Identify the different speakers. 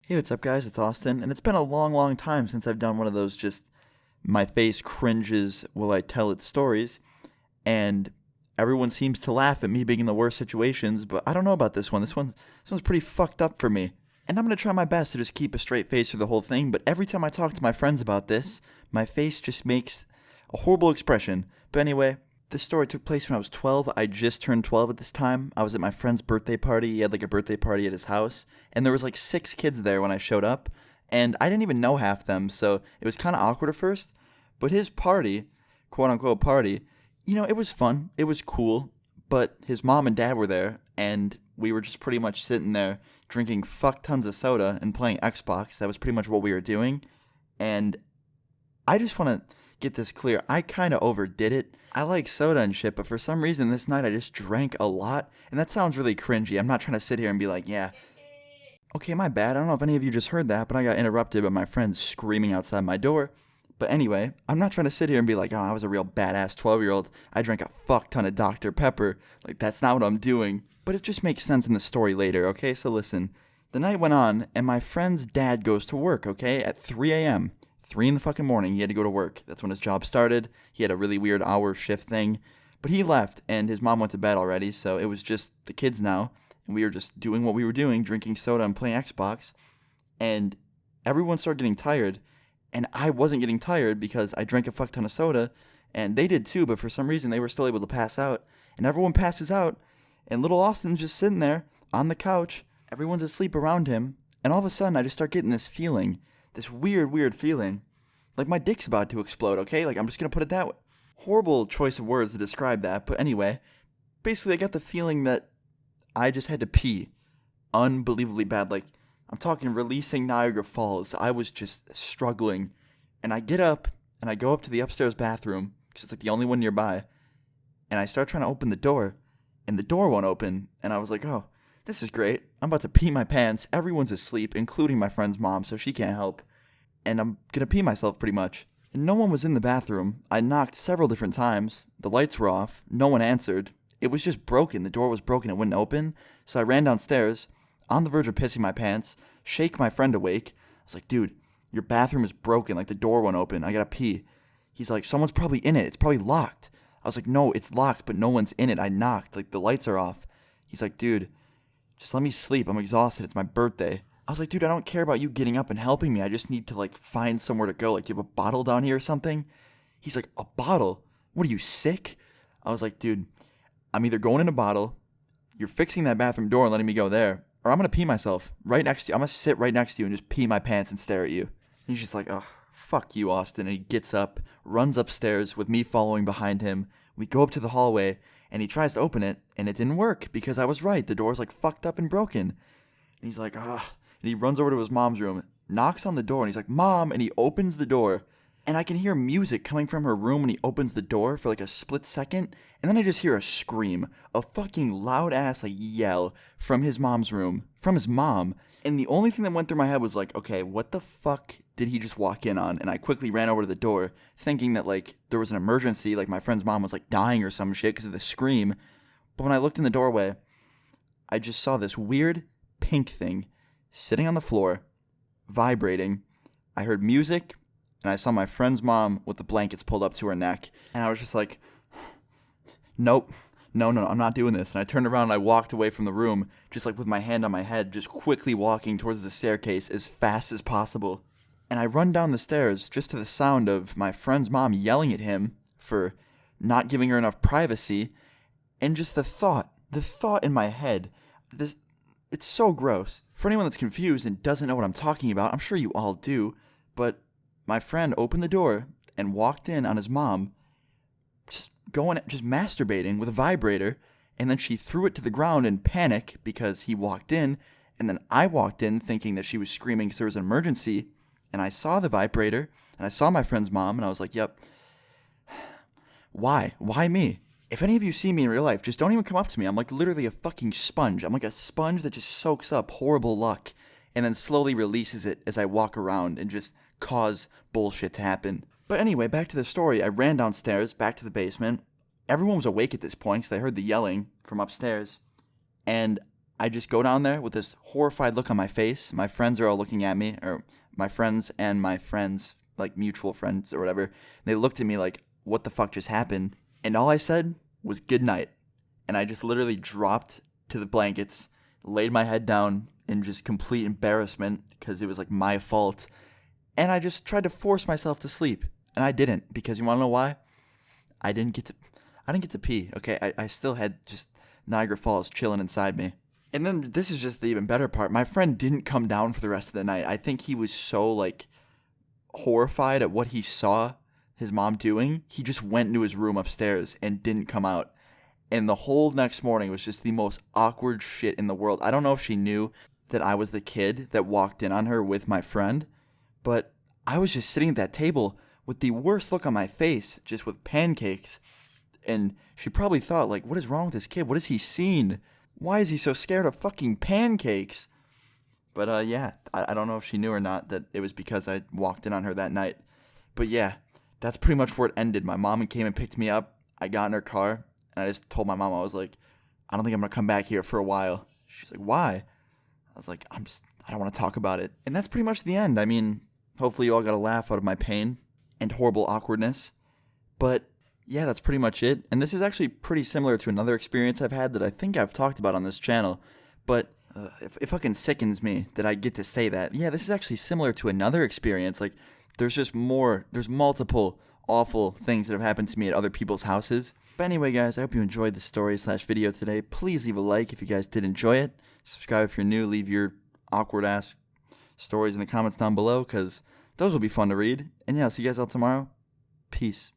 Speaker 1: Hey, what's up, guys? It's Austin, and it's been a long, long time since I've done one of those just my face cringes will I tell it stories, and everyone seems to laugh at me being in the worst situations, but I don't know about this one. This one's pretty fucked up for me. And I'm gonna try my best to just keep a straight face through the whole thing, but every time I talk to my friends about this, my face just makes a horrible expression. But anyway, this story took place when I was 12. I just turned 12 at this time. I was at my friend's birthday party. He had like a birthday party at his house, and there was like 6 kids there when I showed up, and I didn't even know half them, so it was kind of awkward at first. But his party, quote unquote party, it was fun. It was cool, but his mom and dad were there, and we were just pretty much sitting there drinking fuck tons of soda and playing Xbox. That was pretty much what we were doing, and I just want to get this clear. I kind of overdid it. I like soda and shit, but for some reason this night I just drank a lot, and that sounds really cringy. I'm not trying to sit here and be like, yeah, okay, my bad. I don't know if any of you just heard that, but I got interrupted by my friends screaming outside my door. But anyway, I'm not trying to sit here and be like, oh, I was a real badass 12-year-old. I drank a fuck ton of Dr. Pepper. Like, that's not what I'm doing. But it just makes sense in the story later, okay? So listen. The night went on, and my friend's dad goes to work, okay, at 3 a.m. 3 in the fucking morning, he had to go to work. That's when his job started. He had a really weird hour shift thing. But he left, and his mom went to bed already, so it was just the kids now. And we were just doing what we were doing, drinking soda and playing Xbox. And everyone started getting tired. And I wasn't getting tired because I drank a fuck ton of soda. And they did too, but for some reason they were still able to pass out. And everyone passes out. And little Austin's just sitting there on the couch. Everyone's asleep around him. And all of a sudden I just start getting this feeling. This weird, weird feeling. Like my dick's about to explode, okay? Like I'm just going to put it that way. Horrible choice of words to describe that. But anyway, basically I got the feeling that I just had to pee. Unbelievably bad. Like I'm talking releasing Niagara Falls. I was just struggling. And I get up and I go up to the upstairs bathroom because it's like the only one nearby. And I start trying to open the door. And the door won't open. And I was like, oh, this is great. I'm about to pee my pants. Everyone's asleep, including my friend's mom, so she can't help. And I'm going to pee myself pretty much. And no one was in the bathroom. I knocked several different times. The lights were off. No one answered. It was just broken. The door was broken. It wouldn't open. So I ran downstairs, on the verge of pissing my pants, shake my friend awake. I was like, dude, your bathroom is broken. Like, the door won't open. I gotta pee. He's like, someone's probably in it. It's probably locked. I was like, no, it's locked, but no one's in it. I knocked. Like, the lights are off. He's like, dude, just let me sleep. I'm exhausted. It's my birthday. I was like, dude, I don't care about you getting up and helping me. I just need to, like, find somewhere to go. Like, do you have a bottle down here or something? He's like, a bottle? What are you, sick? I was like, dude, I'm either going in a bottle, you're fixing that bathroom door and letting me go there, or I'm going to pee myself right next to you. I'm going to sit right next to you and just pee my pants and stare at you. And he's just like, oh, fuck you, Austin. And he gets up, runs upstairs with me following behind him. We go up to the hallway, and he tries to open it, and it didn't work because I was right. The door's like fucked up and broken. And he's like, ah. And he runs over to his mom's room, knocks on the door, and he's like, Mom. And he opens the door, and I can hear music coming from her room when he opens the door for like a split second. And then I just hear a scream, a fucking loud ass like yell from his mom's room, from his mom. And the only thing that went through my head was like, okay, what the fuck did he just walk in on? And I quickly ran over to the door thinking that like there was an emergency, like my friend's mom was like dying or some shit because of the scream. But when I looked in the doorway, I just saw this weird pink thing sitting on the floor, vibrating. I heard music, and I saw my friend's mom with the blankets pulled up to her neck. And I was just like, nope, no, I'm not doing this. And I turned around and I walked away from the room, just like with my hand on my head, just quickly walking towards the staircase as fast as possible. And I run down the stairs just to the sound of my friend's mom yelling at him for not giving her enough privacy. And just the thought in my head, it's so gross. For anyone that's confused and doesn't know what I'm talking about, I'm sure you all do, but my friend opened the door and walked in on his mom just masturbating with a vibrator, and then she threw it to the ground in panic because he walked in, and then I walked in thinking that she was screaming because there was an emergency, and I saw the vibrator, and I saw my friend's mom, and I was like, yep, why? Why me? If any of you see me in real life, just don't even come up to me. I'm like literally a fucking sponge. I'm like a sponge that just soaks up horrible luck and then slowly releases it as I walk around and just cause bullshit to happen. But anyway, back to the story. I ran downstairs, back to the basement. Everyone was awake at this point because I heard the yelling from upstairs. And I just go down there with this horrified look on my face. My friends are all looking at me, or my friends and my friends, like mutual friends or whatever. They looked at me like, what the fuck just happened? And all I said was good night. And I just literally dropped to the blankets, laid my head down in just complete embarrassment because it was like my fault. And I just tried to force myself to sleep. And I didn't, because you want to know why? I didn't get to pee, okay? I still had just Niagara Falls chilling inside me. And then this is just the even better part. My friend didn't come down for the rest of the night. I think he was so, like, horrified at what he saw his mom doing. He just went into his room upstairs and didn't come out. And the whole next morning was just the most awkward shit in the world. I don't know if she knew that I was the kid that walked in on her with my friend, but I was just sitting at that table with the worst look on my face, just with pancakes. And she probably thought, like, what is wrong with this kid? What has he seen? Why is he so scared of fucking pancakes? But, yeah, I don't know if she knew or not that it was because I walked in on her that night. But, yeah, that's pretty much where it ended. My mom came and picked me up. I got in her car, and I just told my mom, I was like, I don't think I'm going to come back here for a while. She's like, why? I was like, I don't want to talk about it. And that's pretty much the end. I mean, hopefully you all got a laugh out of my pain and horrible awkwardness. But yeah, that's pretty much it. And this is actually pretty similar to another experience I've had that I think I've talked about on this channel. But it fucking sickens me that I get to say that. Yeah, this is actually similar to another experience. Like, there's multiple awful things that have happened to me at other people's houses. But anyway, guys, I hope you enjoyed the story/video today. Please leave a like if you guys did enjoy it. Subscribe if you're new. Leave your awkward-ass stories in the comments down below, because those will be fun to read. And yeah, I'll see you guys all tomorrow. Peace.